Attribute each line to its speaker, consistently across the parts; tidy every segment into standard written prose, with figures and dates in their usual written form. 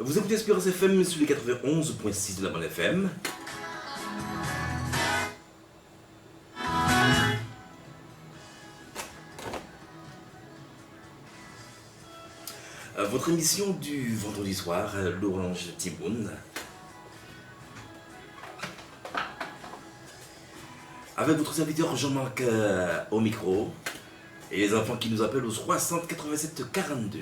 Speaker 1: Vous écoutez Espérance FM sur les 91.6 de la bande FM. Votre émission du vendredi soir, l'Orange Timoun. Avec votre serviteur Jean-Marc au micro. Et les enfants qui nous appellent au 60 87 42.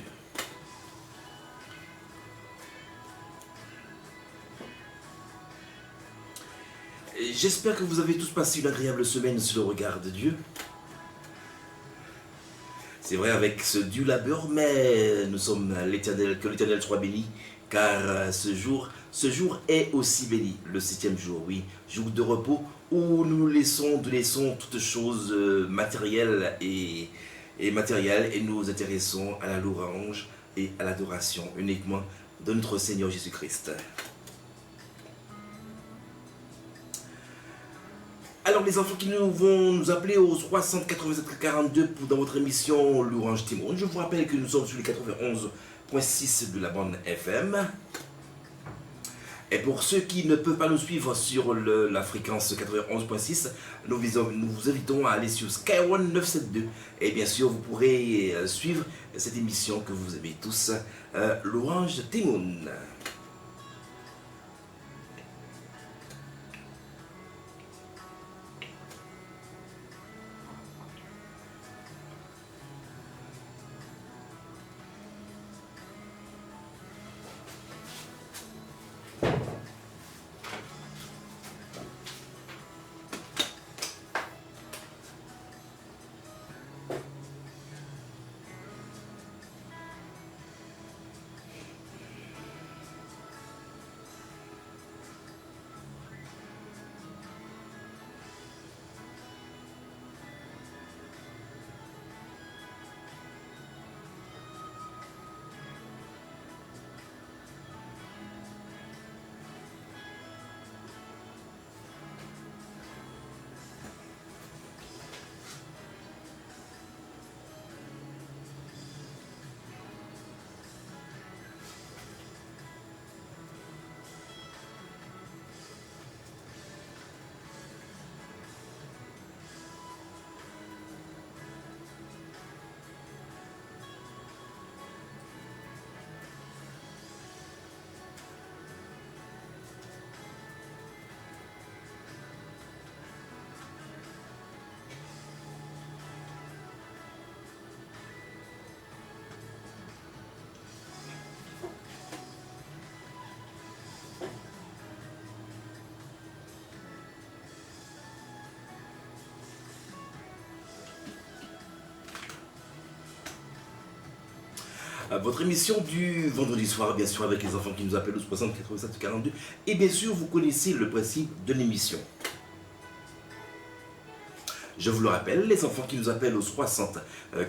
Speaker 1: J'espère que vous avez tous passé une agréable semaine sous le regard de Dieu. C'est vrai avec ce dur labeur, mais nous sommes l'Éternel, que l'Éternel soit béni, car ce jour est aussi béni, le 7e jour, oui, jour de repos, où nous laissons toutes choses matérielles et matérielles, et nous nous intéressons à la louange et à l'adoration uniquement de notre Seigneur Jésus-Christ. Alors les enfants qui vont nous appeler au 60 87 42 dans votre émission L'Orange Timon. Je vous rappelle que nous sommes sur les 91.6 de la bande FM. Et pour ceux qui ne peuvent pas nous suivre sur la fréquence 91.6, nous vous invitons à aller sur Sky One 972. Et bien sûr, vous pourrez suivre cette émission que vous aimez tous, L'Orange Timon. Votre émission du vendredi soir, bien sûr, avec les enfants qui nous appellent au 60 87 42. Et bien sûr, vous connaissez le principe de l'émission. Je vous le rappelle, les enfants qui nous appellent au 60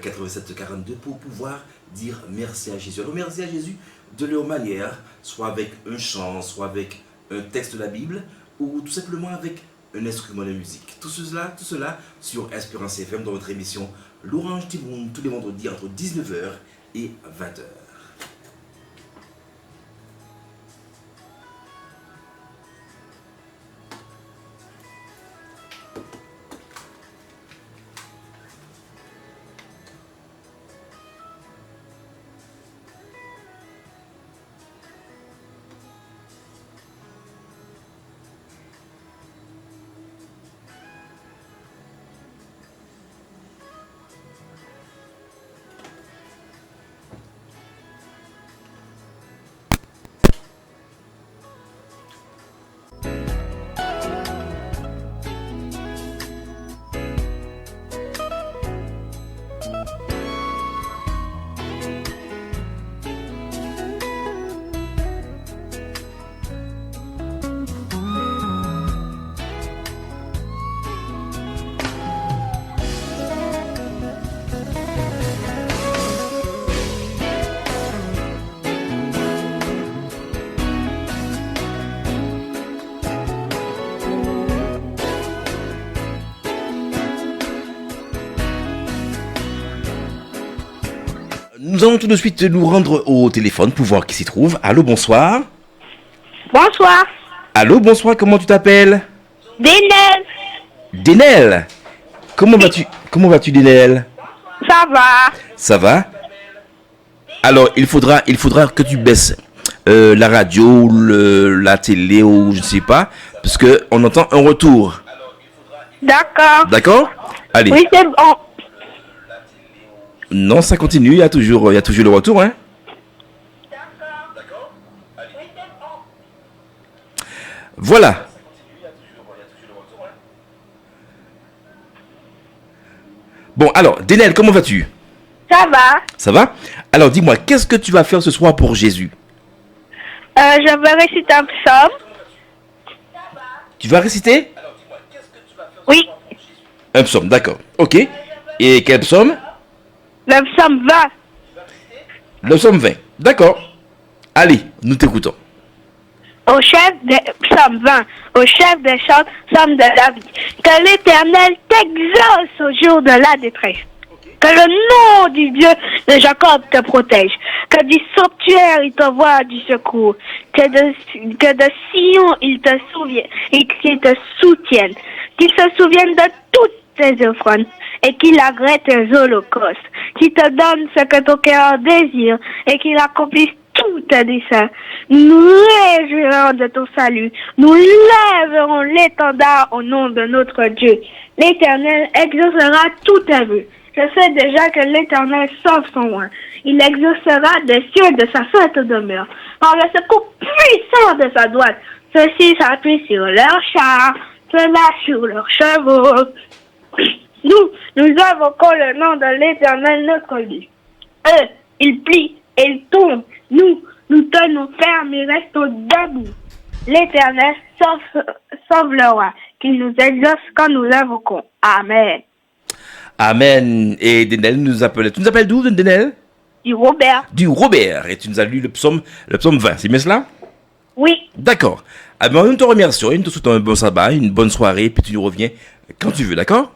Speaker 1: 87 42 pour pouvoir dire merci à Jésus. Alors, merci à Jésus de leur manière, soit avec un chant, soit avec un texte de la Bible, ou tout simplement avec un instrument de musique. Tout cela sur Espérance FM dans votre émission L'Orange Timoun, tous les vendredis entre 19h et 20h. Nous allons tout de suite nous rendre au téléphone pour voir qui s'y trouve. Allô, bonsoir.
Speaker 2: Bonsoir.
Speaker 1: Allô, bonsoir, comment tu t'appelles?
Speaker 2: Denel.
Speaker 1: Denel. Comment vas-tu? Comment vas-tu, Denel?
Speaker 2: Ça va.
Speaker 1: Ça va? Alors, il faudra que tu baisses la radio, la télé ou je ne sais pas, parce que on entend un retour.
Speaker 2: D'accord.
Speaker 1: D'accord? Allez.
Speaker 2: Oui, c'est bon.
Speaker 1: Non, ça continue, il y a toujours le retour, hein? Voilà. Bon, alors, Denel, comment vas-tu?
Speaker 2: Ça va.
Speaker 1: Ça va? Alors, dis-moi, qu'est-ce que tu vas faire ce soir pour Jésus?
Speaker 2: Je vais réciter un psaume.
Speaker 1: Tu vas réciter?
Speaker 2: Oui.
Speaker 1: Un psaume, d'accord. Ok. Et quel psaume?
Speaker 2: Le psaume 20.
Speaker 1: Le psaume 20. D'accord. Allez, nous t'écoutons.
Speaker 2: Au chef des psaumes 20. Au chef des chants, psaume de David. Que l'Éternel t'exauce au jour de la détresse. Que le nom du Dieu de Jacob te protège. Que du sanctuaire il t'envoie du secours. Que de Sion il te souvienne et qu'il te soutienne. Qu'il se souvienne de toutes tes offrandes et qu'il agrée tes holocaustes. Qu'il te donne ce que ton cœur désire et qu'il accomplisse tous tes desseins. Nous réjouirons de ton salut. Nous lèverons l'étendard au nom de notre Dieu. L'Éternel exaucera tous tes vœux. Je sais déjà que l'Éternel sauve son roi. Il exaucera des cieux de sa sainte demeure. Par le secours puissant de sa droite, ceux-ci s'appuient sur leurs chars, ceux-là sur leurs chevaux. Nous invoquons le nom de l'Éternel notre Dieu. Eux, ils plient et ils tombent. Nous tenons fermes et restons debout. L'Éternel sauve le roi, qu'il nous exauce quand nous l'invoquons. Amen.
Speaker 1: Amen. Et Denel nous appelle. Tu nous appelles d'où, Denel?
Speaker 2: Du Robert.
Speaker 1: Du Robert. Et tu nous as lu le psaume 20. C'est bien cela?
Speaker 2: Oui.
Speaker 1: D'accord. Ah ben, nous te remercions. Nous te souhaitons un bon sabbat, une bonne soirée, puis tu nous reviens quand tu veux, d'accord?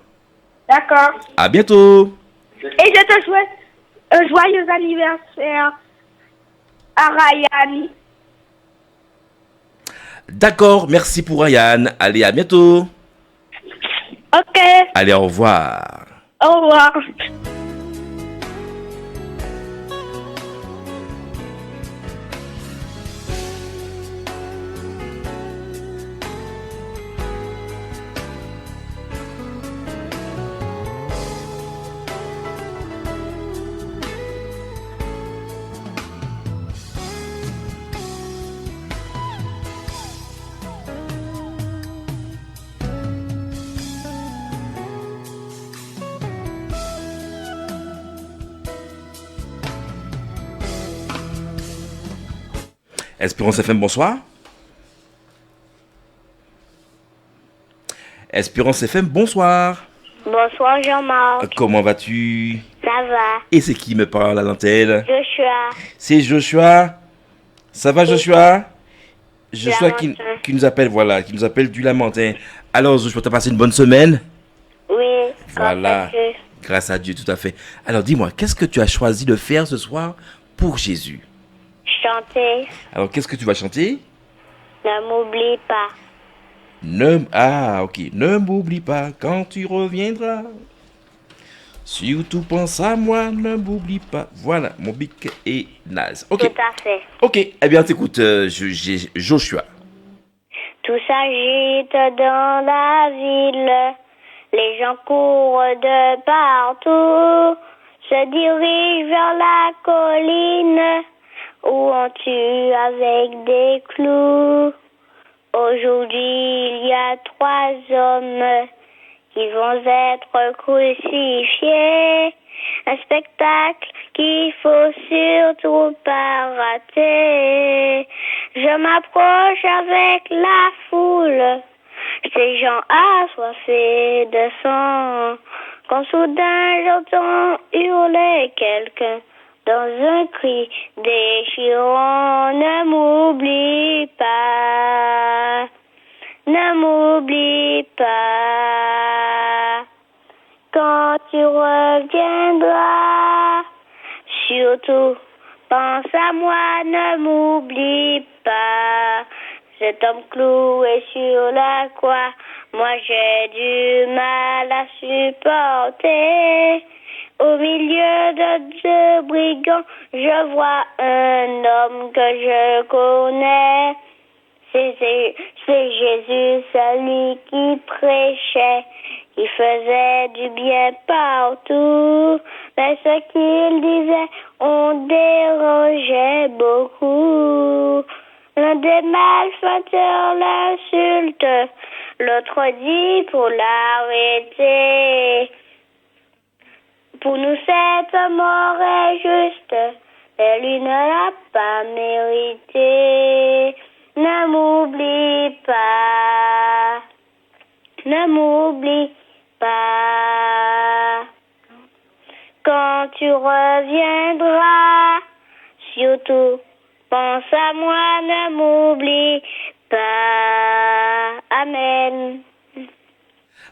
Speaker 2: D'accord.
Speaker 1: À bientôt.
Speaker 2: Et je te souhaite un joyeux anniversaire à Ryan.
Speaker 1: D'accord, merci pour Ryan. Allez, à bientôt.
Speaker 2: Ok.
Speaker 1: Allez, au revoir.
Speaker 2: Au revoir.
Speaker 1: Espérance FM, bonsoir. Espérance FM, bonsoir.
Speaker 3: Bonsoir Jean-Marc.
Speaker 1: Comment vas-tu?
Speaker 3: Ça va.
Speaker 1: Et c'est qui me parle à l'antenne?
Speaker 3: Joshua.
Speaker 1: C'est Joshua. Ça va, Joshua? Joshua qui
Speaker 3: Lamentin.
Speaker 1: nous appelle, voilà, qui nous appelle du Lamentin. Alors, Joshua, t'as passé une bonne semaine?
Speaker 3: Oui.
Speaker 1: Voilà.
Speaker 3: grâce à Dieu.
Speaker 1: Grâce à Dieu, tout à fait. Alors, dis-moi, qu'est-ce que tu as choisi de faire ce soir pour Jésus?
Speaker 3: Chanter.
Speaker 1: Alors, qu'est-ce que tu vas chanter?
Speaker 3: Ne m'oublie pas.
Speaker 1: Ah, ok. Ne m'oublie pas quand tu reviendras. Surtout pense à moi, ne m'oublie pas. Voilà, mon bic est naze. Ok.
Speaker 3: Tout à fait.
Speaker 1: Ok. Eh bien, t'écoutes, Joshua.
Speaker 3: Tout s'agite dans la ville. Les gens courent de partout. Se dirigent vers la colline où on tue avec des clous. Aujourd'hui, il y a 3 hommes qui vont être crucifiés. Un spectacle qu'il faut surtout pas rater. Je m'approche avec la foule, ces gens assoiffés de sang. Quand soudain j'entends hurler quelqu'un dans un cri déchirant. Ne m'oublie pas, ne m'oublie pas. Quand tu reviendras, Surtout, pense à moi, ne m'oublie pas. Cet homme cloué sur la croix, moi j'ai du mal à supporter. Au milieu de deux brigands, je vois un homme que je connais. C'est Jésus, celui qui prêchait, qui faisait du bien partout. Mais ce qu'il disait, on dérangeait beaucoup. L'un des malfaiteurs l'insulte, l'autre dit pour l'arrêter. Pour nous cette mort est juste, mais lui ne l'a pas mérité. Ne m'oublie pas, ne m'oublie pas. Quand tu reviendras, surtout, pense à moi, ne m'oublie pas. Amen.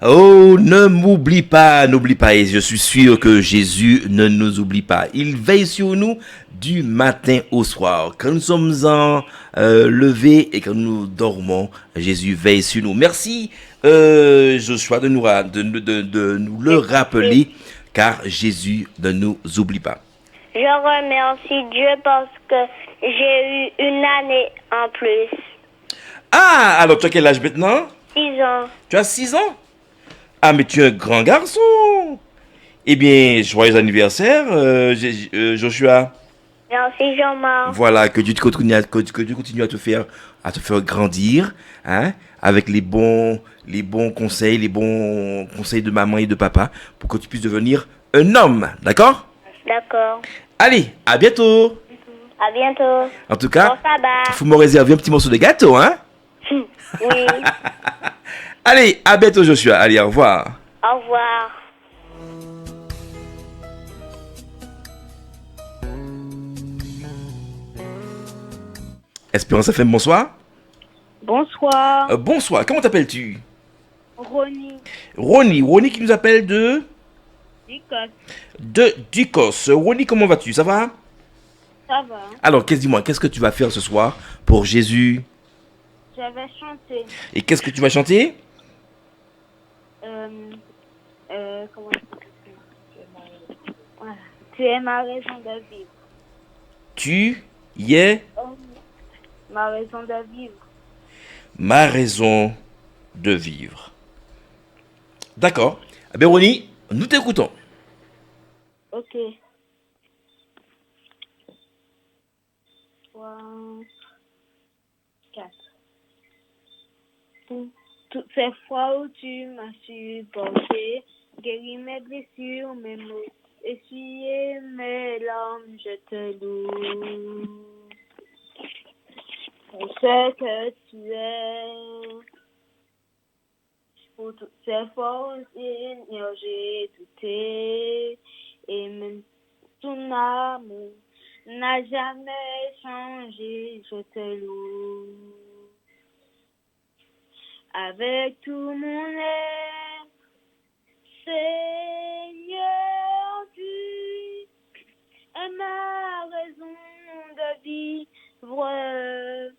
Speaker 1: Oh, n'oublie pas, et je suis sûr que Jésus ne nous oublie pas. Il veille sur nous du matin au soir. Quand nous sommes levés et quand nous dormons, Jésus veille sur nous. Merci, Joshua, de nous le rappeler, car Jésus ne nous oublie pas.
Speaker 3: Je remercie Dieu parce que j'ai eu une année en plus.
Speaker 1: Ah, alors tu as quel âge maintenant?
Speaker 3: 6 ans.
Speaker 1: Tu as 6 ans? Ah, mais tu es un grand garçon. Eh bien, joyeux anniversaire, Joshua.
Speaker 3: Merci Jean-Marc.
Speaker 1: Voilà, que Dieu continue à te faire grandir, hein, avec les bons conseils, de maman et de papa, pour que tu puisses devenir un homme, d'accord?
Speaker 3: D'accord.
Speaker 1: Allez, à bientôt.
Speaker 3: À bientôt.
Speaker 1: En tout cas,
Speaker 3: Bon sabbat.
Speaker 1: faut me réserver un petit morceau de gâteau, hein?
Speaker 3: Oui.
Speaker 1: Allez, à bientôt Joshua. Allez, au revoir.
Speaker 3: Au revoir.
Speaker 1: Espérance FM, bonsoir.
Speaker 2: Bonsoir.
Speaker 1: Bonsoir, comment t'appelles-tu?
Speaker 2: Ronnie.
Speaker 1: Ronnie qui nous appelle de
Speaker 2: Dicos.
Speaker 1: Ducos. Ronnie, comment vas-tu? Ça va?
Speaker 2: Ça va.
Speaker 1: Alors, dis-moi, qu'est-ce que tu vas faire ce soir pour Jésus?
Speaker 2: Je vais chanter.
Speaker 1: Et qu'est-ce que tu vas chanter?
Speaker 2: Comment voilà. Tu es ma raison de vivre.
Speaker 1: Tu y es
Speaker 2: Ma raison de vivre.
Speaker 1: ma raison de vivre. D'accord. Eh bien, Ronnie, nous t'écoutons.
Speaker 2: Ok. 3, 4. Toutes ces fois où tu m'as supporté, guéri mes blessures, mes maux, essuyé mes larmes, je te loue. Pour ce que tu es, pour toutes ces fois où Seigneur j'ai douté, et même ton amour n'a jamais changé, je te loue. Avec tout mon être, Seigneur, tu es ma raison de vivre.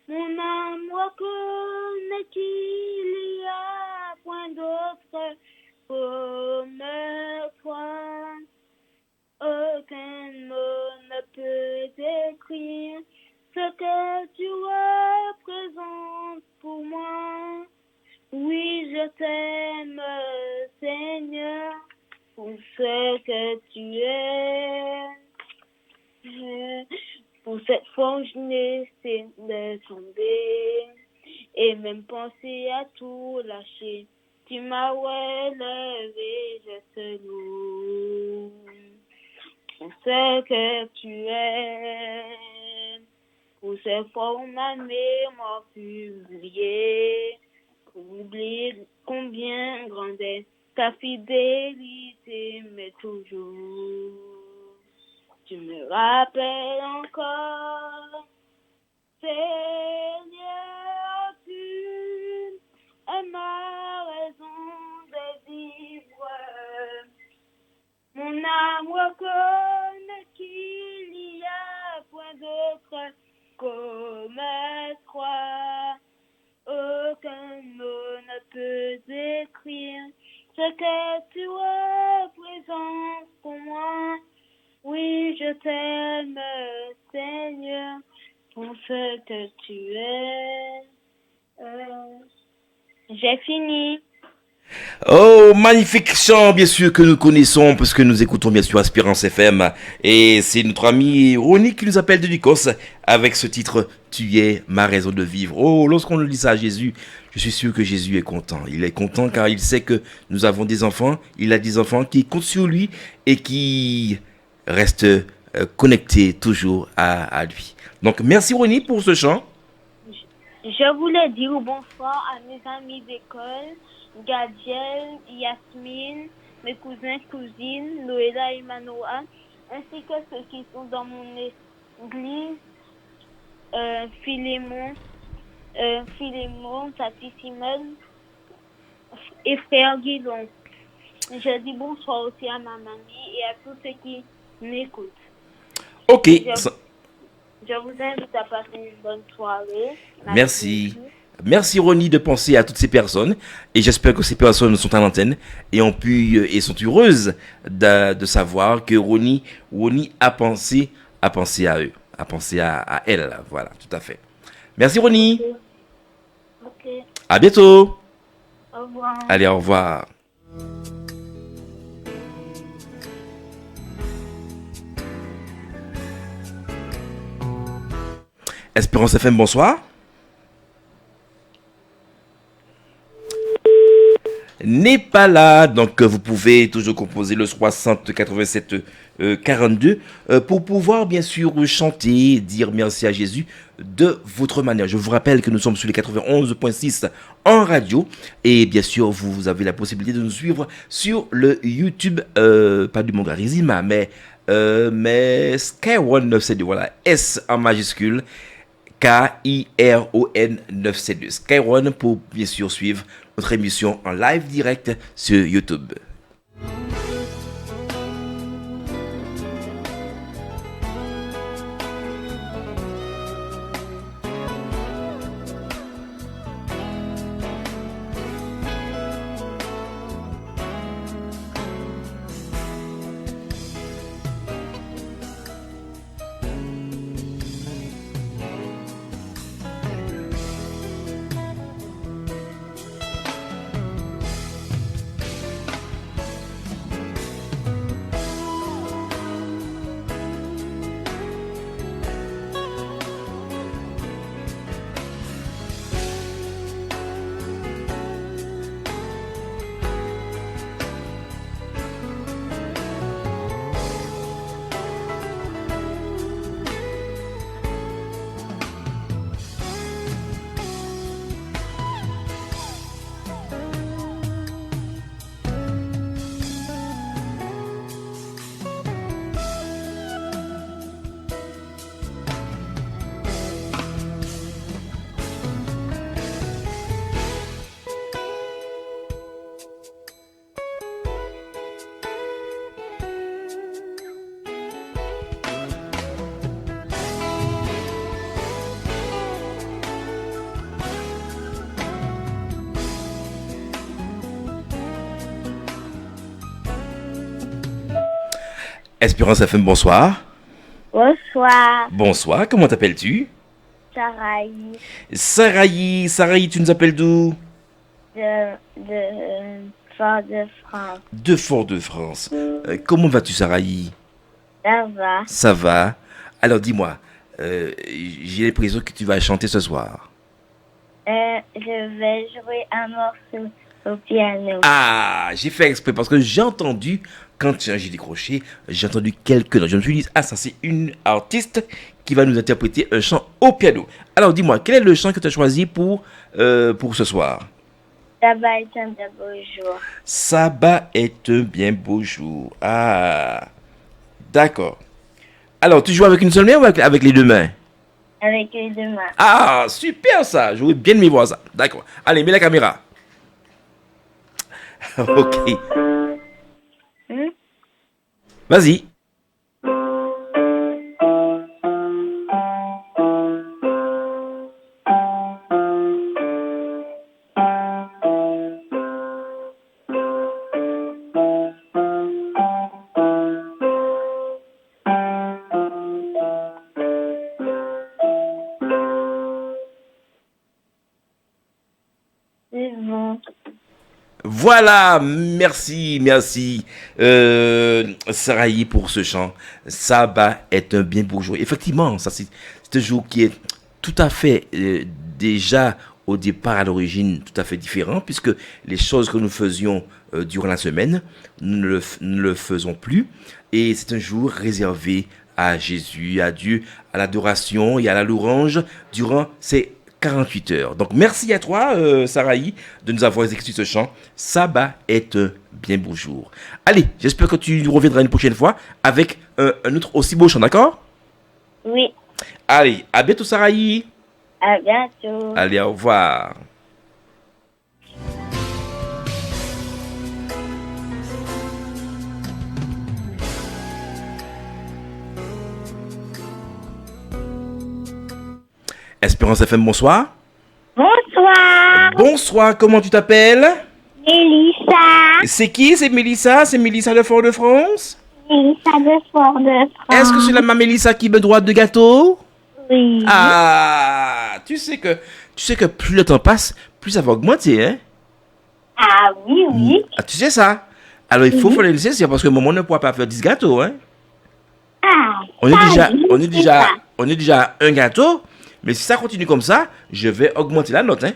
Speaker 2: Mon âme reconnaît qu'il y a point d'autre comme toi. Aucun mot ne peut décrire ce que tu représentes pour moi. Oui, je t'aime, Seigneur, pour ce que tu es. Pour cette fois où je n'essaie de tomber et même penser à tout lâcher. Tu m'as relevé, je te loue. Pour ce que tu es, pour ces fois où ma mémoire fut oubliée, pour oublier combien grande est ta fidélité, mais toujours, tu me rappelles encore, Seigneur, tu es ma raison de vivre. Mon âme reconnaît
Speaker 3: te tuer. J'ai fini.
Speaker 1: Oh, magnifique chant, bien sûr, que nous connaissons, parce que nous écoutons, bien sûr, Espérance FM. Et c'est notre ami Ronnie qui nous appelle de Lucos avec ce titre « Tu es ma raison de vivre ». Oh, lorsqu'on lit ça à Jésus, je suis sûr que Jésus est content. Il est content car il sait que nous avons des enfants. Il a des enfants qui comptent sur lui et qui restent connectés toujours à lui. Donc, merci Ronnie pour ce chant.
Speaker 3: Je voulais dire bonsoir à mes amis d'école, Gadiel, Yasmine, mes cousins, cousines, Noéla et Manoa, ainsi que ceux qui sont dans mon église, Philémon, Tati Simone et frère Guidon. Je dis bonsoir aussi à ma mamie et à tous ceux qui m'écoutent.
Speaker 1: Ok.
Speaker 3: Je vous invite à passer une bonne soirée.
Speaker 1: Merci. Merci Ronnie de penser à toutes ces personnes et j'espère que ces personnes sont à l'antenne et et sont heureuses de savoir que Ronnie a pensé à eux, a pensé à elles. Voilà, tout à fait. Merci Ronnie.
Speaker 3: Ok.
Speaker 1: À bientôt.
Speaker 3: Au revoir.
Speaker 1: Allez, au revoir. Espérance FM, bonsoir. N'est pas là, donc vous pouvez toujours composer le 60 87 42 pour pouvoir bien sûr chanter, dire merci à Jésus de votre manière. Je vous rappelle que nous sommes sur les 91.6 en radio et bien sûr vous avez la possibilité de nous suivre sur le YouTube, pas du Monde Arizima, mais Skyron 972, voilà, S en majuscule. KIRON 972. Skyron pour bien sûr suivre notre émission en live direct sur YouTube. Espérance FM, bonsoir.
Speaker 3: Bonsoir.
Speaker 1: Bonsoir, comment t'appelles-tu?
Speaker 3: Saraï.
Speaker 1: Saraï, tu nous appelles d'où?
Speaker 3: De Fort-de-France.
Speaker 1: De Fort-de-France. Comment vas-tu, Saraï?
Speaker 3: Ça va.
Speaker 1: Ça va. Alors dis-moi, j'ai l'impression que tu vas chanter ce soir.
Speaker 3: Je vais jouer un morceau au piano.
Speaker 1: Ah, j'ai fait exprès parce que j'ai entendu, quand j'ai décroché, j'ai entendu quelques notes. Je me suis dit, ah, ça c'est une artiste qui va nous interpréter un chant au piano. Alors dis-moi, quel est le chant que tu as choisi pour ce soir?
Speaker 3: Sabbat est un bien beau jour.
Speaker 1: Sabbat est un bien beau jour. Ah, d'accord. Alors, tu joues avec une seule main ou avec les deux mains?
Speaker 3: Avec les deux mains.
Speaker 1: Ah, super ça. J'aurais bien aimé voir ça. D'accord. Allez, mets la caméra. Ok. Vas-y. Voilà, merci, Sarahi pour ce chant. Sabbat est un bien beau jour. Effectivement, ça c'est un jour qui est tout à fait déjà au départ à l'origine tout à fait différent, puisque les choses que nous faisions durant la semaine, nous ne le faisons plus, et c'est un jour réservé à Jésus, à Dieu, à l'adoration et à la louange durant ces 48 heures. Donc merci à toi, Sarahi, de nous avoir exécuté ce chant. Sabbat est un bien beau jour. Allez, j'espère que tu nous reviendras une prochaine fois avec un autre aussi beau chant, d'accord?
Speaker 3: Oui.
Speaker 1: Allez, à bientôt, Sarahi.
Speaker 3: À bientôt.
Speaker 1: Allez, au revoir. Espérance FM, bonsoir.
Speaker 2: Bonsoir,
Speaker 1: Bonsoir, comment tu t'appelles?
Speaker 2: Mélissa.
Speaker 1: C'est qui? C'est Mélissa? C'est Mélissa de Fort-de-France?
Speaker 2: Mélissa de Fort-de-France.
Speaker 1: Est-ce que c'est la même Mélissa qui me droite de gâteau?
Speaker 2: Oui.
Speaker 1: Ah, tu sais que plus le temps passe, plus ça va augmenter, hein?
Speaker 2: Ah oui.
Speaker 1: Ah, tu sais ça? Alors il faut faire le nécessaire parce que maman ne pourra pas faire 10 gâteaux, hein?
Speaker 2: Ah,
Speaker 1: On est
Speaker 2: c'est
Speaker 1: déjà
Speaker 2: ça.
Speaker 1: à un gâteau, mais si ça continue comme ça, je vais augmenter la note, hein?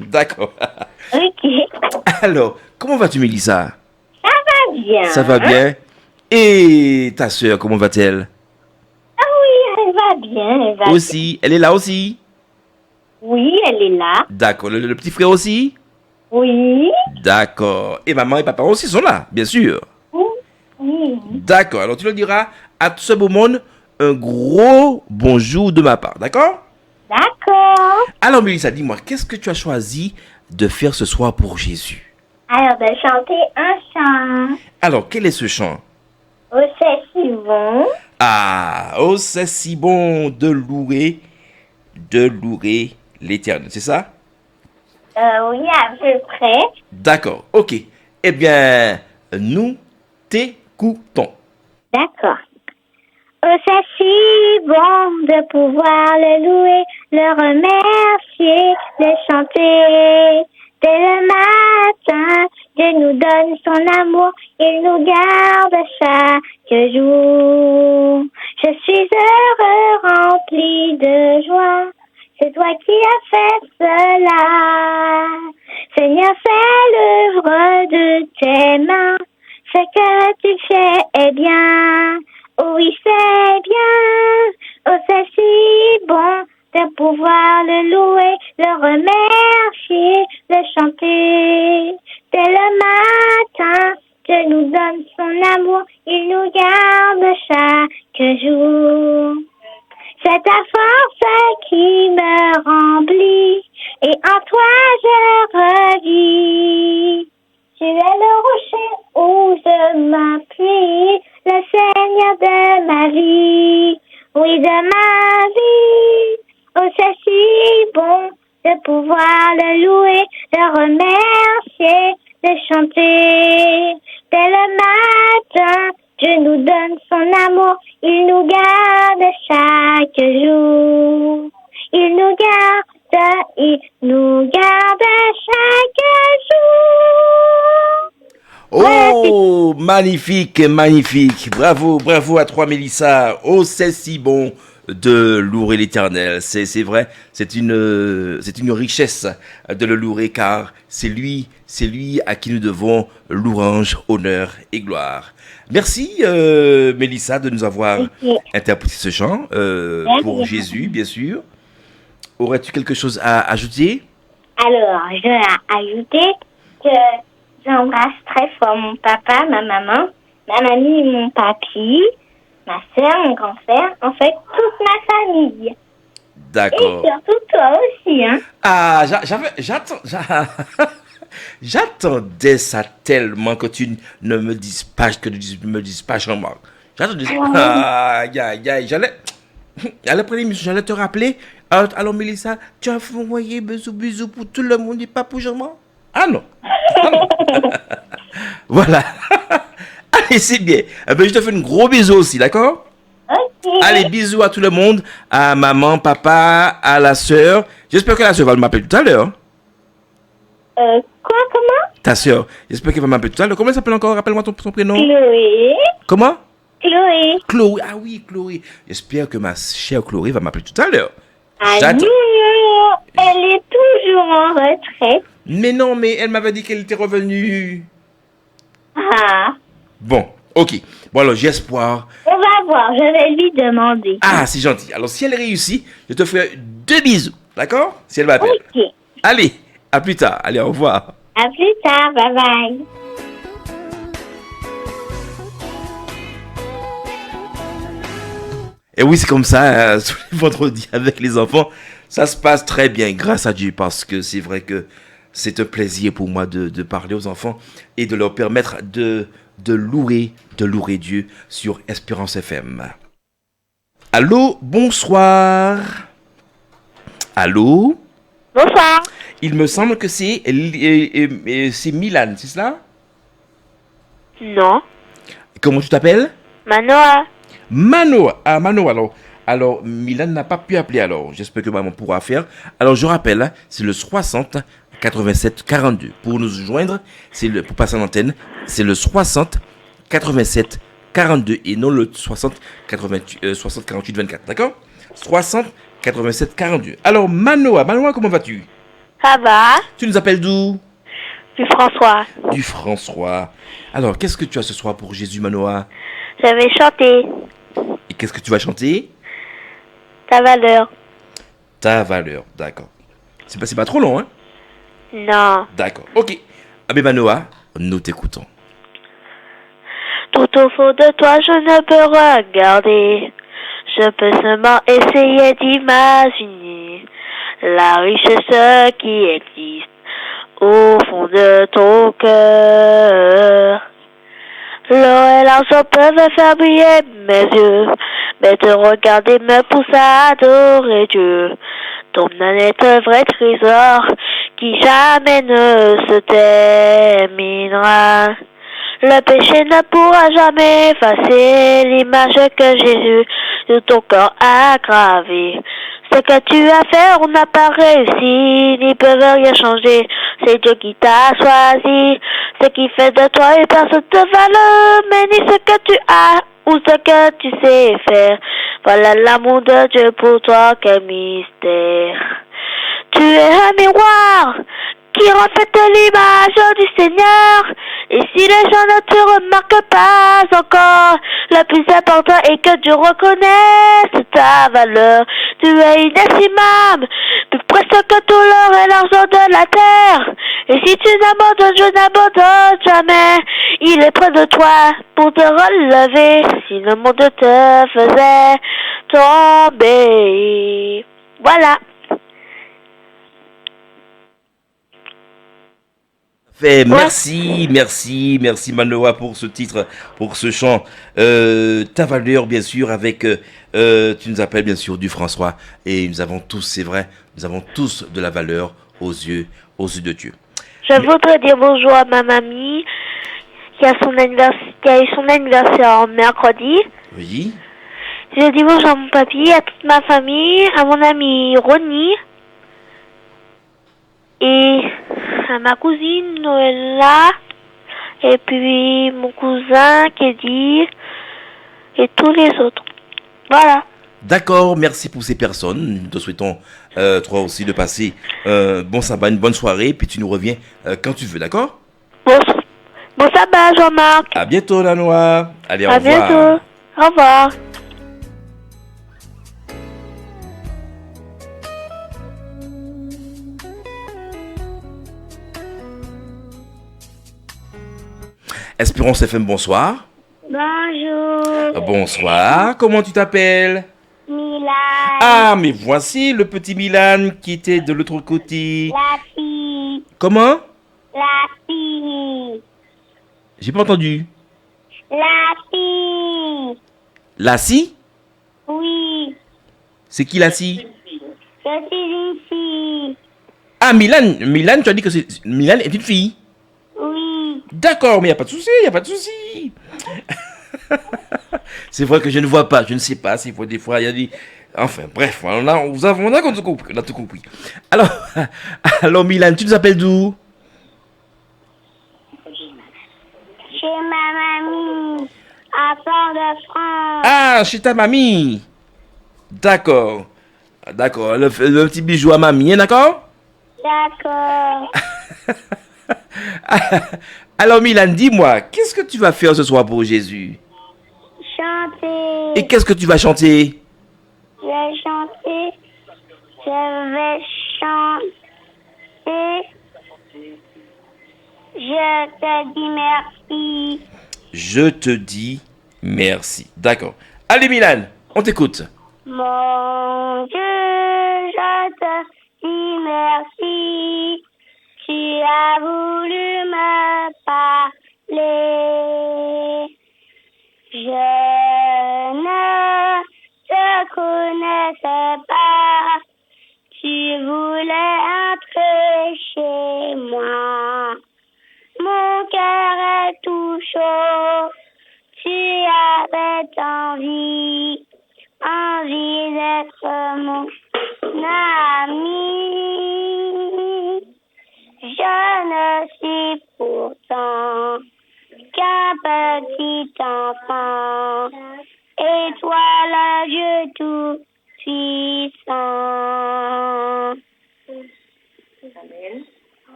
Speaker 1: D'accord.
Speaker 2: Ok.
Speaker 1: Alors, comment vas-tu, Mélissa?
Speaker 2: Ça va bien.
Speaker 1: Ça va bien? Et ta sœur, comment va-t-elle?
Speaker 2: Ah oui, elle va bien. Elle va
Speaker 1: Aussi, elle est là aussi?
Speaker 2: Oui, elle est là.
Speaker 1: D'accord. Le petit frère aussi?
Speaker 2: Oui.
Speaker 1: D'accord. Et maman et papa aussi sont là, bien sûr.
Speaker 2: Oui.
Speaker 1: D'accord. Alors tu leur diras à tout ce beau monde un gros bonjour de ma part. D'accord?
Speaker 2: D'accord.
Speaker 1: Alors Mélissa, dis-moi, qu'est-ce que tu as choisi de faire ce soir pour Jésus?
Speaker 2: Alors, de chanter un chant.
Speaker 1: Alors, quel est ce chant?
Speaker 2: Oh, c'est si bon.
Speaker 1: Ah, oh, c'est si bon de louer l'Éternel, c'est ça?
Speaker 2: Oui, à peu près.
Speaker 1: D'accord, ok. Eh bien, nous t'écoutons.
Speaker 2: D'accord. Oh, c'est si bon de pouvoir le louer, le remercier, le chanter. Dès le matin, Dieu nous donne son amour, il nous garde chaque jour. Je suis heureux, rempli de joie, c'est toi qui as fait cela. Seigneur, fais l'œuvre de tes mains, ce que tu fais est bien. Oh oui, c'est bien, oh c'est si bon de pouvoir le louer, le remercier, le chanter. Dès le matin, Dieu nous donne son amour, il nous garde chaque jour. C'est ta force qui me remplit, et en toi je revis. Tu es le rocher où je m'appuie, le Seigneur de ma vie, oui de ma vie. Oh, c'est si bon de pouvoir le louer, le remercier, le chanter. Dès le matin, Dieu nous donne son amour, il nous garde chaque jour. Il nous garde chaque jour.
Speaker 1: Oh, magnifique, magnifique. Bravo, bravo à toi, Mélissa. Oh, c'est si bon de louer l'Éternel. C'est vrai, c'est une richesse de le louer car c'est lui à qui nous devons louange, honneur et gloire. Merci, Mélissa, de nous avoir interprété ce chant pour Jésus, bien sûr. Aurais-tu quelque chose à ajouter?
Speaker 2: Alors, je vais ajouter que j'embrasse très fort mon papa, ma maman, ma mamie et mon papy, ma soeur, mon grand frère, en fait, toute ma famille.
Speaker 1: D'accord.
Speaker 2: Et surtout toi aussi, hein.
Speaker 1: Ah, j'attendais ça tellement que tu ne me dises pas, que tu me dises pas, Jean-Marc. J'attendais ça. Aïe, aïe, aïe, j'allais prendre l'émission, j'allais te rappeler. Alors, Mélissa, tu as envoyé bisous pour tout le monde et pas pour Jean-Marc? Ah non. Voilà. Allez, c'est bien. Eh ben, je te fais un gros bisou aussi, d'accord?
Speaker 2: Ok.
Speaker 1: Allez, bisous à tout le monde, à maman, papa, à la sœur. J'espère que la sœur va m'appeler tout à l'heure.
Speaker 3: Comment?
Speaker 1: Ta sœur. J'espère qu'elle va m'appeler tout à l'heure. Comment elle s'appelle encore? Rappelle-moi ton prénom.
Speaker 3: Chloé.
Speaker 1: Comment?
Speaker 3: Chloé.
Speaker 1: Chloé. Ah oui, Chloé. J'espère que ma chère Chloé va m'appeler tout à l'heure.
Speaker 3: Ah
Speaker 1: J'attends.
Speaker 3: non, elle est toujours en retraite.
Speaker 1: Mais non, mais elle m'avait dit qu'elle était revenue.
Speaker 3: Ah,
Speaker 1: Bon, ok. Bon alors, j'ai espoir.
Speaker 3: on va voir, je vais lui demander.
Speaker 1: Ah, c'est gentil. Alors, si elle réussit, je te ferai 2 bisous. D'accord? Si elle m'appelle.
Speaker 3: Ok,
Speaker 1: Allez, à plus tard. Allez, au revoir.
Speaker 3: à plus tard, bye bye.
Speaker 1: Et oui, c'est comme ça, tous les vendredis avec les enfants. Ça se passe très bien, grâce à Dieu, parce que c'est vrai que c'est un plaisir pour moi de parler aux enfants et de leur permettre de louer Dieu sur Espérance FM. Allô, bonsoir. Allô?
Speaker 3: Bonsoir.
Speaker 1: Il me semble que c'est Milan, c'est cela?
Speaker 3: Non,
Speaker 1: Comment tu t'appelles?
Speaker 3: Manoa.
Speaker 1: Manoa. Ah, Manoa, alors, Milan n'a pas pu appeler alors. J'espère que maman pourra faire. Alors, je rappelle, hein, c'est le 60 87 42. Pour nous joindre, pour passer en antenne, c'est le 60 87 42 et non le 60 48 24. D'accord? 60 87 42. Alors, Manoa, comment vas-tu?
Speaker 3: Ça va?
Speaker 1: Tu nous appelles d'où?
Speaker 3: Du François.
Speaker 1: Du François. Alors, qu'est-ce que tu as ce soir pour Jésus, Manoa?
Speaker 3: Je vais chanter
Speaker 1: Et qu'est-ce que tu vas chanter?
Speaker 3: ta valeur.
Speaker 1: Ta valeur, d'accord. C'est pas trop long, hein?
Speaker 3: Non.
Speaker 1: D'accord, ok. Abbé Manoa, nous t'écoutons.
Speaker 3: Tout au fond de toi, je ne peux regarder. Je peux seulement essayer d'imaginer la richesse qui existe au fond de ton cœur. L'or et l'argent peuvent faire briller mes yeux, mais te regarder me pousse à adorer Dieu. Ton âme est un vrai trésor qui jamais ne se terminera. Le péché ne pourra jamais effacer l'image que Jésus de ton corps a gravée. Ce que tu as fait, on n'a pas réussi, n'y peuvent rien changer. C'est Dieu qui t'a choisi. Ce qui fait de toi une personne de valeur, mais ni ce que tu as ou ce que tu sais faire. Voilà l'amour de Dieu pour toi, quel mystère. Tu es un miroir qui reflète l'image du Seigneur. Et si les gens ne te remarquent pas encore, le plus important est que Dieu reconnaisse ta valeur. Tu es inestimable, plus précieux que tout l'or et l'argent de la terre. Et si tu n'abandonnes, je n'abandonne jamais. Il est près de toi pour te relever. Si le monde te faisait tomber. Voilà.
Speaker 1: Merci Manoa pour ce titre, pour ce chant. Ta valeur, bien sûr, avec, tu nous appelles bien sûr du François, et nous avons tous, c'est vrai, nous avons tous de la valeur aux yeux de Dieu.
Speaker 3: Je voudrais dire bonjour à ma mamie qui a eu son anniversaire mercredi.
Speaker 1: Oui.
Speaker 3: Je dis bonjour à mon papy, à toute ma famille, à mon ami Ronnie et à ma cousine Noëlla et puis mon cousin Keddy et tous les autres. Voilà.
Speaker 1: D'accord, merci pour ces personnes. Nous te souhaitons, toi aussi, de passer bon sabbat, une bonne soirée, puis tu nous reviens quand tu veux, d'accord?
Speaker 3: Bon sabbat, Jean-Marc.
Speaker 1: À bientôt, Manoa. Allez, au revoir.
Speaker 3: À bientôt. Au revoir.
Speaker 1: Espérance FM, bonsoir.
Speaker 3: Bonjour.
Speaker 1: Bonsoir, comment tu t'appelles?
Speaker 3: Milan.
Speaker 1: Ah, mais voici le petit Milan qui était de l'autre côté.
Speaker 3: La fille.
Speaker 1: Comment?
Speaker 3: La fille.
Speaker 1: J'ai pas entendu.
Speaker 3: La fille.
Speaker 1: Lassie?
Speaker 3: Oui.
Speaker 1: C'est qui Lassie?
Speaker 3: Je suis une fille.
Speaker 1: Ah, Milan, tu as dit que Milan est une fille?
Speaker 3: Oui.
Speaker 1: D'accord, mais y a pas de souci. C'est vrai que je ne vois pas, je ne sais pas, des fois il y a des... Enfin, bref, on a tout compris. Alors Milan, tu nous appelles d'où?
Speaker 3: chez ma mamie, à Fort-de-France.
Speaker 1: Ah, chez ta mamie. D'accord. D'accord. Le petit bijou à mamie, hein, d'accord?
Speaker 3: D'accord.
Speaker 1: Alors, Milan, dis-moi, qu'est-ce que tu vas faire ce soir pour Jésus?
Speaker 3: Chanter.
Speaker 1: Et qu'est-ce que tu vas chanter?
Speaker 3: Je vais chanter. Je vais chanter. Je te dis merci.
Speaker 1: Je te dis merci. D'accord. Allez, Milan, on t'écoute.
Speaker 3: Mon Dieu, je te dis merci. Tu as voulu me parler. Je ne te connaissais pas. Tu voulais entrer chez moi. Mon cœur est tout chaud. Tu avais envie d'être mon ami. Je ne suis pourtant qu'un petit enfant. Et toi, le Dieu tout-puissant.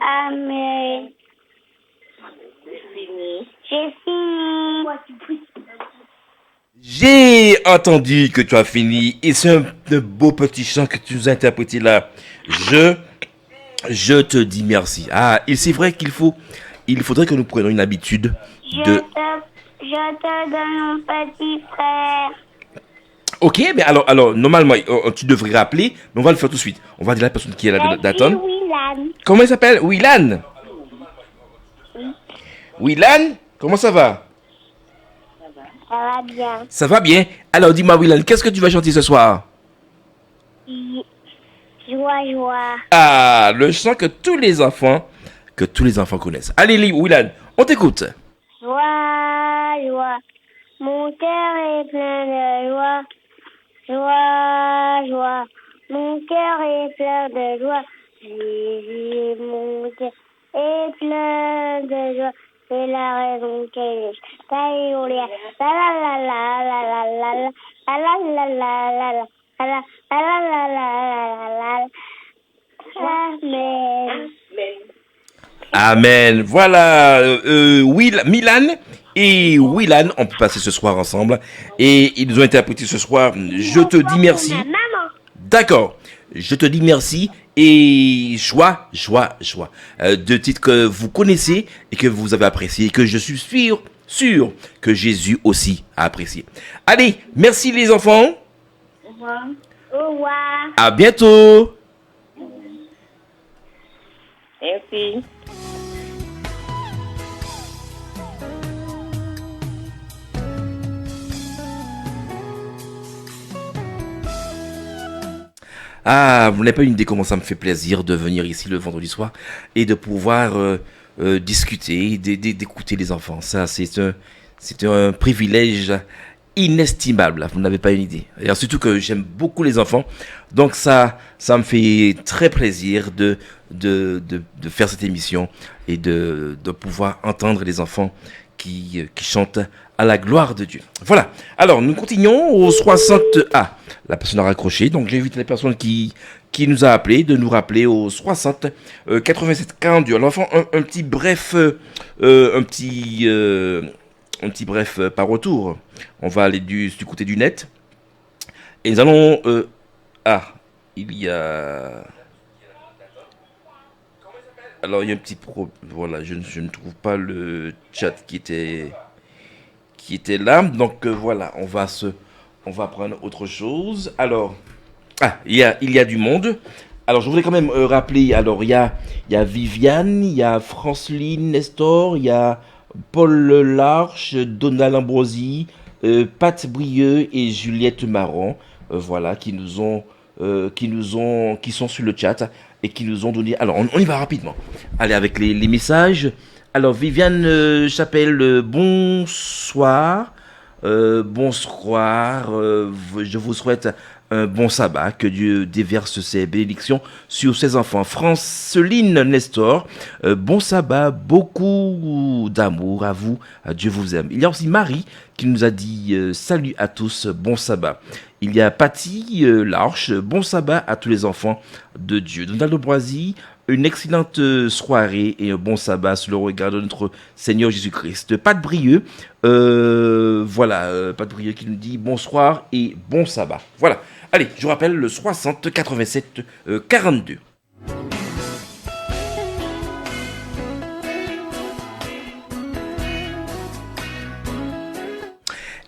Speaker 3: Amen. J'ai fini.
Speaker 1: J'ai entendu que tu as fini. Et c'est un beau petit chant que tu nous as interprété là. Je te dis merci. Ah, et c'est vrai il faudrait que nous prenions une habitude de...
Speaker 3: Je te donne mon petit frère.
Speaker 1: Ok, mais alors normalement, tu devrais rappeler, mais on va le faire tout de suite. On va dire la personne qui est là d'attendre.
Speaker 3: Willan.
Speaker 1: Comment il s'appelle? Willan. Willan, comment ça va?
Speaker 3: Ça va bien.
Speaker 1: Ça va bien. Alors dis-moi Willan, qu'est-ce que tu vas chanter ce soir?
Speaker 3: Joie.
Speaker 1: Ah, le chant que tous les enfants connaissent. Allez, Willan, on t'écoute.
Speaker 3: Joie. Mon cœur est plein de joie. Joie. Mon cœur est plein de joie. Jésus, mon cœur est plein de joie. C'est la raison que je t'aille. La la la la la la la la la la la la la.
Speaker 1: Amen. Voilà, Milan et Willan ont pu passer ce soir ensemble et ils ont interprété ce soir Je te dis merci. D'accord. Je te dis merci et joie. Deux titres que vous connaissez et que vous avez appréciés et que je suis sûr que Jésus aussi a apprécié. Allez, merci les enfants.
Speaker 3: Au revoir.
Speaker 1: À bientôt.
Speaker 3: Merci.
Speaker 1: Ah, vous n'avez pas une idée comment ça me fait plaisir de venir ici le vendredi soir et de pouvoir discuter, d'écouter les enfants. Ça, c'est un privilège inestimable. Vous n'avez pas une idée. Et surtout que j'aime beaucoup les enfants. Donc ça me fait très plaisir de faire cette émission et de pouvoir entendre les enfants qui chantent à la gloire de Dieu. Voilà. Alors, nous continuons au 60... Ah, la personne a raccroché. Donc, j'invite les personnes qui nous a appelé de nous rappeler au 60 87 42. Alors, enfin, un petit bref par retour. On va aller du côté du net. Et nous allons... il y a... Alors, il y a un petit voilà, je ne trouve pas le chat qui était là. Donc, voilà, on va prendre autre chose. Alors, il y a du monde. Alors, je voudrais quand même rappeler, alors, il y a Viviane, il y a Franceline Nestor, il y a Paul Larche, Donald Ambrosi, Pat Brieux et Juliette Marron, voilà, qui sont sur le chat et qui nous ont donné... Alors, on y va rapidement. Allez, avec les messages. Alors, Viviane Chapelle, bonsoir. Je vous souhaite un bon sabbat, que Dieu déverse ses bénédictions sur ses enfants. Franceline Nestor, bon sabbat, beaucoup d'amour à vous, Dieu vous aime. Il y a aussi Marie qui nous a dit salut à tous, bon sabbat. Il y a Patty Larche, bon sabbat à tous les enfants de Dieu. Donald Boisy, une excellente soirée et un bon sabbat sous le regard de notre Seigneur Jésus-Christ. Pat Brieux, Pat Brieux qui nous dit bonsoir et bon sabbat. Voilà. Allez, je vous rappelle le 60 87 42.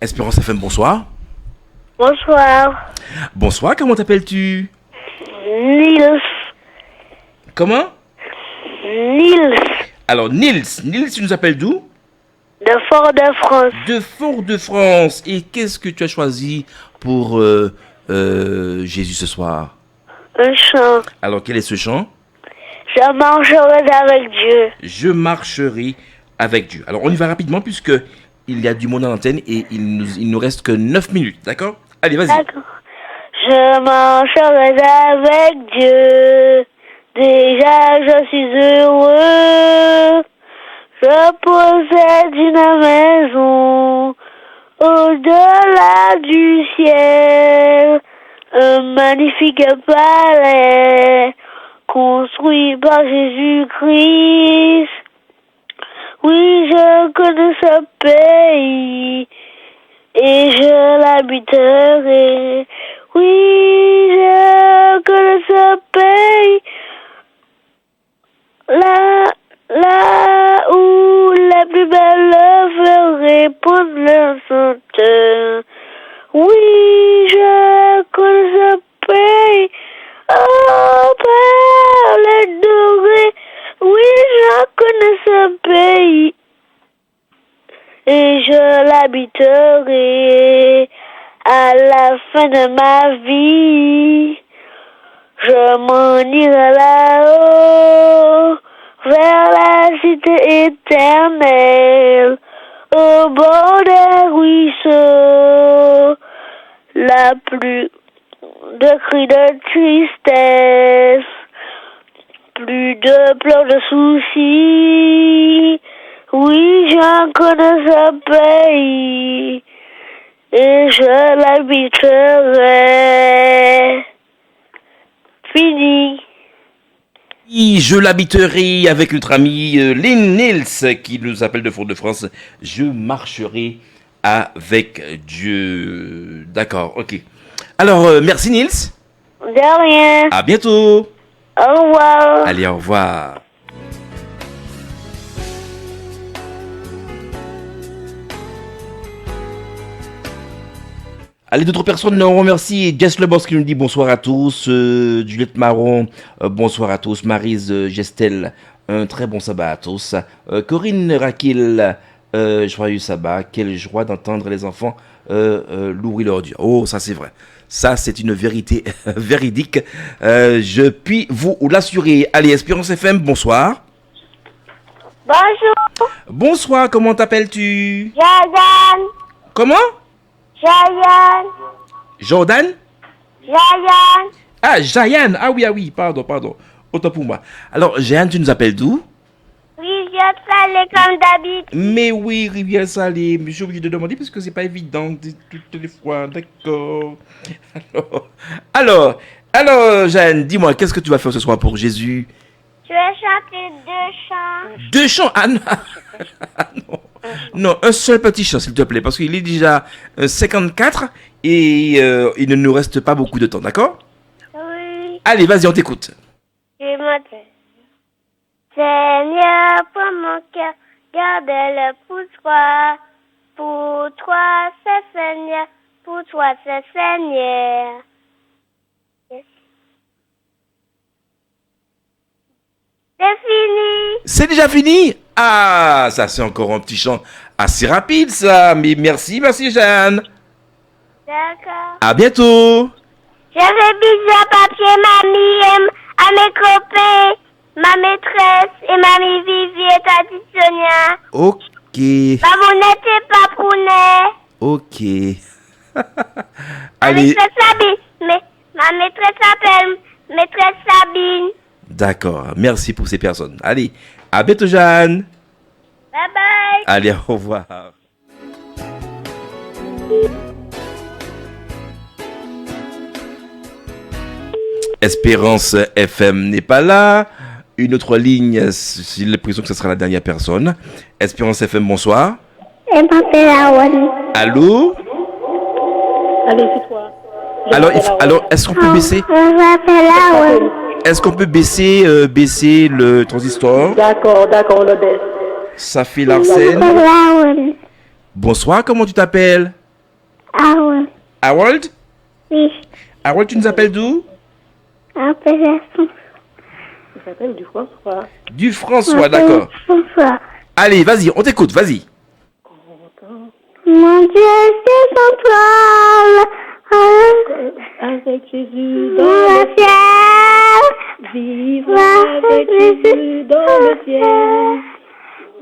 Speaker 1: Espérance FM, bonsoir.
Speaker 2: Bonsoir.
Speaker 1: Bonsoir, comment t'appelles-tu?
Speaker 2: Nils.
Speaker 1: Comment?
Speaker 2: Nils.
Speaker 1: Alors, Nils, tu nous appelles d'où?
Speaker 2: De Fort-de-France.
Speaker 1: De Fort-de-France. Et qu'est-ce que tu as choisi pour Jésus ce soir?
Speaker 2: Un chant.
Speaker 1: Alors, quel est ce chant?
Speaker 2: Je marcherai avec Dieu.
Speaker 1: Je marcherai avec Dieu. Alors, on y va rapidement puisque il y a du monde à l'antenne et il nous reste que 9 minutes, d'accord? Allez, vas-y.
Speaker 2: D'accord. Je marcherai avec Dieu. Déjà, je suis heureux. Je possède une maison au-delà du ciel. Un magnifique palais construit par Jésus-Christ. Oui, je connais ce pays et je l'habiterai. Oui, je connais ce pays. Là où les plus belles veulent répondre leur senteur. Oui, je connais ce pays. Oh, Père, les dorés. Oui, je connais ce pays. Et je l'habiterai à la fin de ma vie. Je m'en irai là-haut, vers la cité éternelle, au bord des ruisseaux, la plus de cris de tristesse, plus de pleurs de soucis. Oui, j'en connais ce pays, et je l'habiterai. Fini.
Speaker 1: Je l'habiterai avec notre ami Lynn Nils qui nous appelle de Fort-de-France. Je marcherai avec Dieu. D'accord, ok. Alors, merci Nils.
Speaker 2: De rien.
Speaker 1: À bientôt.
Speaker 2: Au revoir.
Speaker 1: Allez, au revoir. Allez, d'autres personnes, on remercie Jess Le Boss qui nous dit bonsoir à tous, Juliette Marron, bonsoir à tous, Maryse Gestel, un très bon sabbat à tous, Corinne Rakil, joyeux sabbat, quelle joie d'entendre les enfants louer leur Dieu. Oh, ça c'est vrai, ça c'est une vérité véridique, je puis vous l'assurer. Allez, Espérance FM, bonsoir.
Speaker 2: Bonjour.
Speaker 1: Bonsoir, comment t'appelles-tu?
Speaker 2: Jayan.
Speaker 1: Comment?
Speaker 2: Jayan.
Speaker 1: Jordan?
Speaker 2: Jayan.
Speaker 1: Ah, Jayan. Ah oui, pardon. Autant pour moi. Alors, Jayan, tu nous appelles d'où?
Speaker 2: Rivière Salée comme d'habitude.
Speaker 1: Mais oui, Rivière Salée. Mais j'ai oublié de demander parce que c'est pas évident toutes les fois. D'accord. Alors, Jayan, dis-moi, qu'est-ce que tu vas faire ce soir pour Jésus?
Speaker 2: Je vais chanter 2 chants.
Speaker 1: 2 chants? Ah non. Ah, non. Non, un seul petit chant, s'il te plaît, parce qu'il est déjà 54 et il ne nous reste pas beaucoup de temps, d'accord?
Speaker 2: Oui.
Speaker 1: Allez, vas-y, on t'écoute.
Speaker 2: Je m'appelle. Seigneur, prends mon cœur, garde-le pour toi. Pour toi, c'est Seigneur. Pour toi, c'est Seigneur. Yes. C'est fini.
Speaker 1: C'est déjà fini? Ah, ça c'est encore un petit chant assez rapide ça. Mais merci Jeanne.
Speaker 2: D'accord.
Speaker 1: À bientôt.
Speaker 2: Je fais bisous à papier, mamie, à mes copains, ma maîtresse et mamie Vivi et tati Sonia.
Speaker 1: Ok.
Speaker 2: Mamounette et papounet.
Speaker 1: Ok.
Speaker 2: Avec
Speaker 1: Allez.
Speaker 2: ce sabi,
Speaker 4: Mais ma maîtresse s'appelle maîtresse Sabine.
Speaker 1: D'accord, merci pour ces personnes. Allez, à bientôt Jeanne.
Speaker 4: Bye bye.
Speaker 1: Allez, au revoir. Espérance FM n'est pas là. Une autre ligne, j'ai l'impression que ce sera la dernière personne. Espérance FM, bonsoir.
Speaker 4: Je m'appelle Awan.
Speaker 1: Allô?
Speaker 5: Allez, c'est toi.
Speaker 1: Alors, est-ce qu'on peut baisser?
Speaker 4: Je m'appelle Awan.
Speaker 1: Est-ce qu'on peut baisser le transistor?
Speaker 5: D'accord, on le baisse.
Speaker 1: Safi
Speaker 4: Je
Speaker 1: Larsen.
Speaker 4: m'appelle Awan.
Speaker 1: Bonsoir, comment tu t'appelles?
Speaker 4: Awan.
Speaker 1: Harold?
Speaker 4: Oui.
Speaker 1: Harold, tu nous appelles d'où?
Speaker 4: Appellation.
Speaker 5: Il s'appelle du François.
Speaker 1: Du François, d'accord.
Speaker 4: François.
Speaker 1: Allez, vas-y, on t'écoute, vas-y.
Speaker 4: Mon Dieu, c'est central.
Speaker 5: Avec Jésus
Speaker 4: Dans
Speaker 5: dans
Speaker 4: le
Speaker 5: le
Speaker 4: ciel.
Speaker 5: vivre avec Jésus dans le ciel.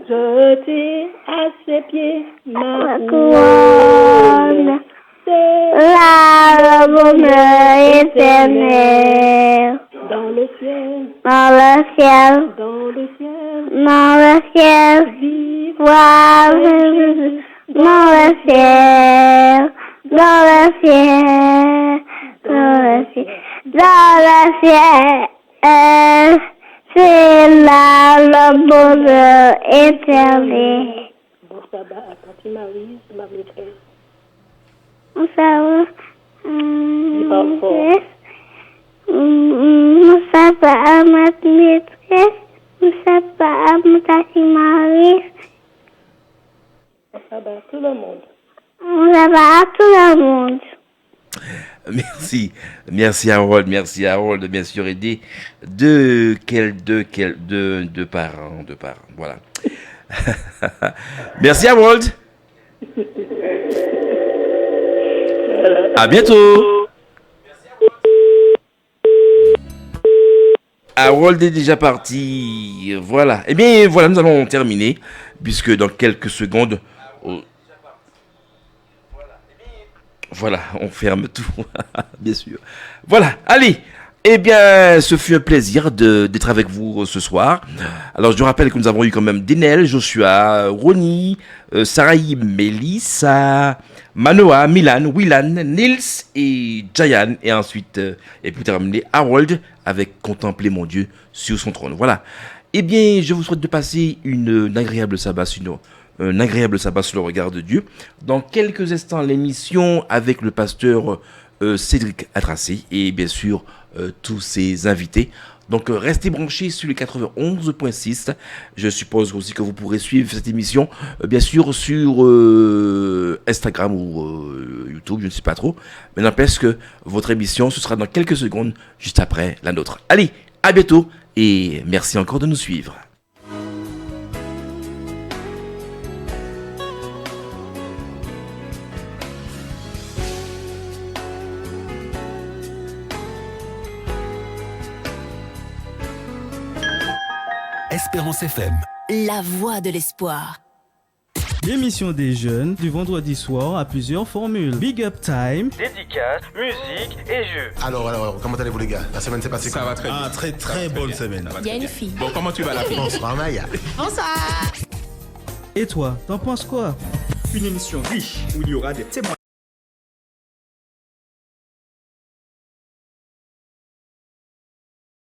Speaker 5: Jeter à ses pieds ma couronne. C'est
Speaker 4: La bonheur éternelle.
Speaker 5: dans le ciel,
Speaker 4: Dans le ciel.
Speaker 5: dans le ciel.
Speaker 4: Dans le ciel.
Speaker 5: Vivre
Speaker 4: Voir
Speaker 5: avec Jésus
Speaker 4: dans le ciel. Dans le ciel. Dans le ciel. Dans le ciel. C'est là le bonheur éternel.
Speaker 5: Bon sabbat à Tante Marie, ma maîtresse.
Speaker 4: Ça va.
Speaker 5: Il parle fort.
Speaker 4: Ça va à ma maîtresse. Ça va à ma tante Marie.
Speaker 5: Bon sabbat à tout le monde.
Speaker 4: Ça va à tout le monde.
Speaker 1: Merci Harold, bien sûr aidé de parents, voilà. Merci Harold. À bientôt. Harold est déjà parti. Voilà. Eh bien, voilà, nous allons terminer puisque dans quelques secondes. Voilà, on ferme tout, bien sûr. Voilà, allez. Eh bien, ce fut un plaisir d'être avec vous ce soir. Alors, je vous rappelle que nous avons eu quand même Denel, Joshua, Ronnie, Sarahi, Melissa, Manoa, Milan, Willan, Nils et Jayan. Et ensuite, et pour terminer, Harold avec Contempler mon Dieu sur son trône. Voilà. Eh bien, je vous souhaite de passer un agréable sabbat sur le regard de Dieu. Dans quelques instants, l'émission avec le pasteur Cédric Atracé et bien sûr tous ses invités. Donc restez branchés sur le 91.6. Je suppose aussi que vous pourrez suivre cette émission bien sûr sur Instagram ou YouTube, je ne sais pas trop. Mais n'empêche que votre émission, ce sera dans quelques secondes, juste après la nôtre. Allez, à bientôt et merci encore de nous suivre.
Speaker 6: Espérance FM.
Speaker 7: La voix de l'espoir.
Speaker 8: L'émission des jeunes du vendredi soir a plusieurs formules. Big Up Time,
Speaker 9: dédicaces, musique et jeux.
Speaker 10: Alors, comment allez-vous les gars? La semaine s'est passée
Speaker 11: Ça va très bien.
Speaker 10: Très bonne semaine.
Speaker 7: Il y a une fille.
Speaker 11: Bon, comment tu vas la fille?
Speaker 10: Bonsoir Maya.
Speaker 7: Bonsoir.
Speaker 8: et toi, t'en penses quoi?
Speaker 9: Une émission riche où il y aura des témoins.